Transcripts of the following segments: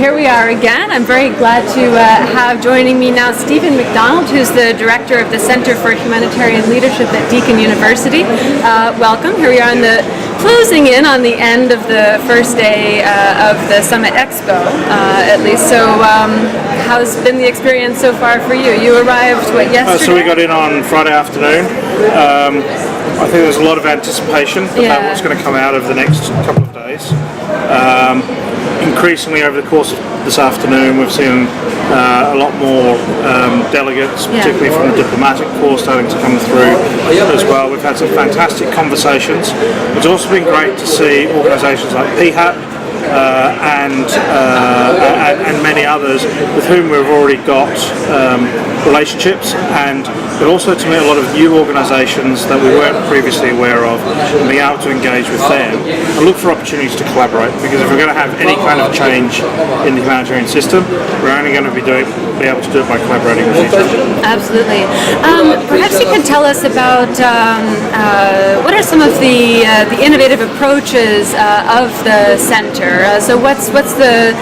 here we are again. I'm very glad to have joining me now Stephen McDonald, who's the director of the Center for Humanitarian Leadership at Deakin University. Welcome. Here we are closing in on the end of the first day of the Summit Expo, at least. So how's been the experience so far for you? You arrived, yesterday? So we got in on Friday afternoon. I think there's a lot of anticipation about what's going to come out of the next couple of days. Increasingly over the course of this afternoon, we've seen a lot more delegates, particularly from the diplomatic corps, starting to come through as well. We've had some fantastic conversations. It's also been great to see organisations like PHAP and many others with whom we've already got relationships, but also to meet a lot of new organisations that we weren't previously aware of, and being able to engage with them and look for opportunities to collaborate, because if we're going to have any kind of change in the humanitarian system, we're only going to be able to do it by collaborating with each other. Absolutely. Perhaps you could tell us about what are some of the innovative approaches of the centre. So what's the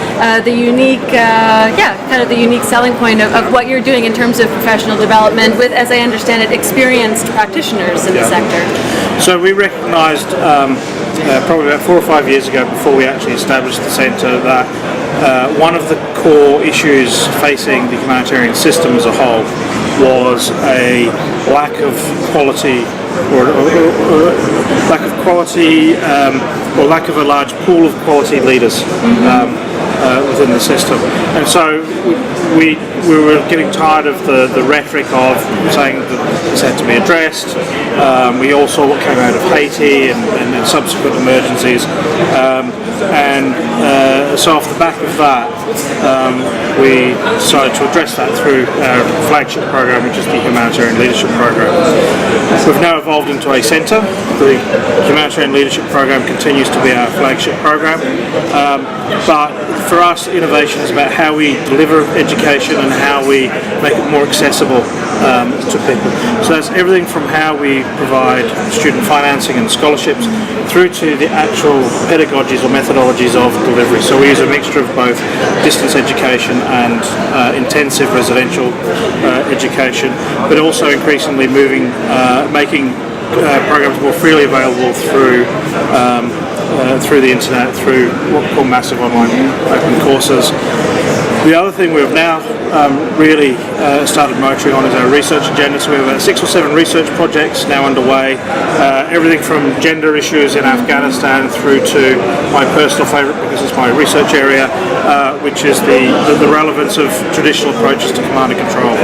unique kind of the unique selling point of what you're doing in terms of professional development with, as I understand it, experienced practitioners in the sector? So we recognised probably about 4 or 5 years ago, before we actually established the centre, that one of the core issues facing the humanitarian system as a whole was a lack of quality or lack of a large pool of quality leaders within the system. And so we were getting tired of the rhetoric of saying that this had to be addressed. We all saw what came out of Haiti and subsequent emergencies. So off the back of that, we decided to address that through our flagship program, which is the Humanitarian Leadership Program. We've now evolved into a centre. The Humanitarian Leadership Program continues to be our flagship program, but for us, innovation is about how we deliver education and how we make it more accessible to people. So that's everything from how we provide student financing and scholarships through to the actual pedagogies or methodologies of delivery. So we use a mixture of both distance education and intensive residential education, but also increasingly making programs more freely available through the internet, through what we call massive online open courses. The other thing we've now really started motoring on is our research agenda. So we have about 6 or 7 research projects now underway, everything from gender issues in Afghanistan through to my personal favourite, because it's my research area, which is the relevance of traditional approaches to command and control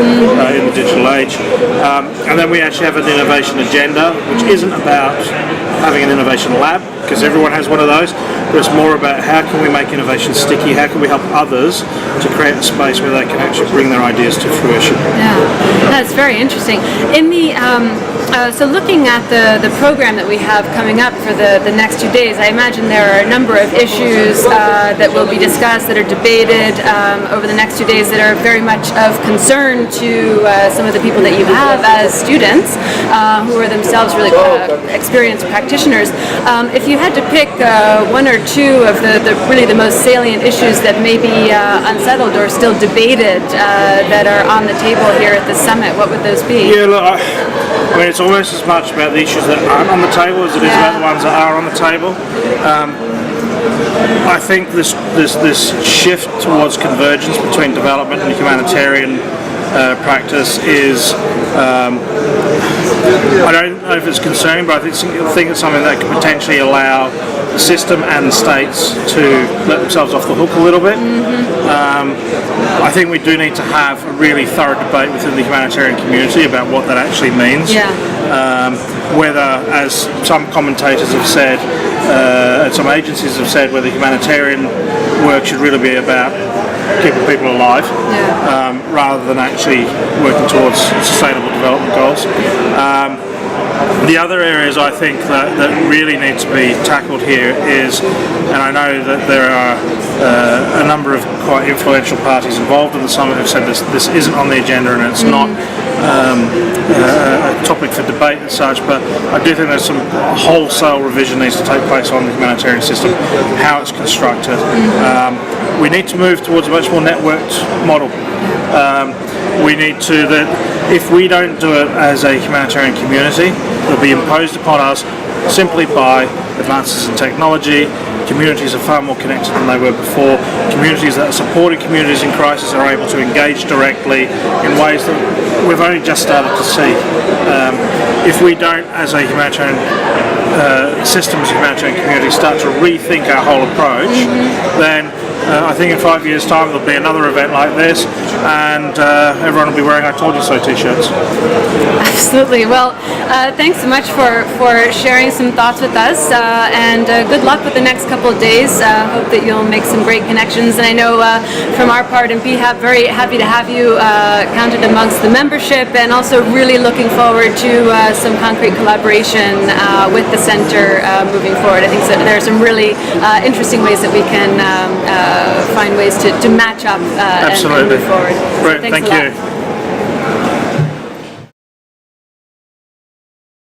in the digital age. And then we actually have an innovation agenda, which isn't about having an innovation lab, because everyone has one of those, but it's more about how can we make innovation sticky, how can we help others to create a space where they can actually bring their ideas to fruition. Yeah, that's very interesting. In the so looking at the program that we have coming up for the next 2 days, I imagine there are a number of issues that will be discussed, that are debated over the next 2 days, that are very much of concern to some of the people that you have as students, who are themselves really experienced practitioners. If you had to pick 1 or 2 of the most salient issues that may be unsettled or still debated that are on the table here at the summit, what would those be? Yeah, look, I mean, it's almost as much about the issues that aren't on the table as it is about the ones that are on the table. I think this shift towards convergence between development and humanitarian practice is, I don't know if it's concerning, but I think it's something that could potentially allow the system and the states to let themselves off the hook a little bit. I think we do need to have a really thorough debate within the humanitarian community about what that actually means. Whether, as some commentators have said, and some agencies have said, whether humanitarian work should really be about keeping people alive, rather than actually working towards sustainable development goals. The other areas I think that really need to be tackled here is, and I know that there are a number of quite influential parties involved in the summit who've said this isn't on the agenda and it's not a topic for debate as such, but I do think there's some wholesale revision needs to take place on the humanitarian system, how it's constructed. We need to move towards a much more networked model. We need to, that if we don't do it as a humanitarian community, it'll be imposed upon us simply by advances in technology. Communities are far more connected than they were before. Communities that are supporting communities in crisis are able to engage directly in ways that we've only just started to see. If we don't, as a humanitarian systems humanitarian community, start to rethink our whole approach, then I think in 5 years' time there'll be another event like this, and everyone will be wearing "I told you so" t-shirts. Absolutely. Well, thanks so much for sharing some thoughts with us, and good luck with the next couple of days. Hope that you'll make some great connections. And I know from our part in PHAP, very happy to have you counted amongst the membership, and also really looking forward to some concrete collaboration with the centre moving forward. I think that there are some really interesting ways that we can find ways to match up and move forward. Great, So thank a lot. you.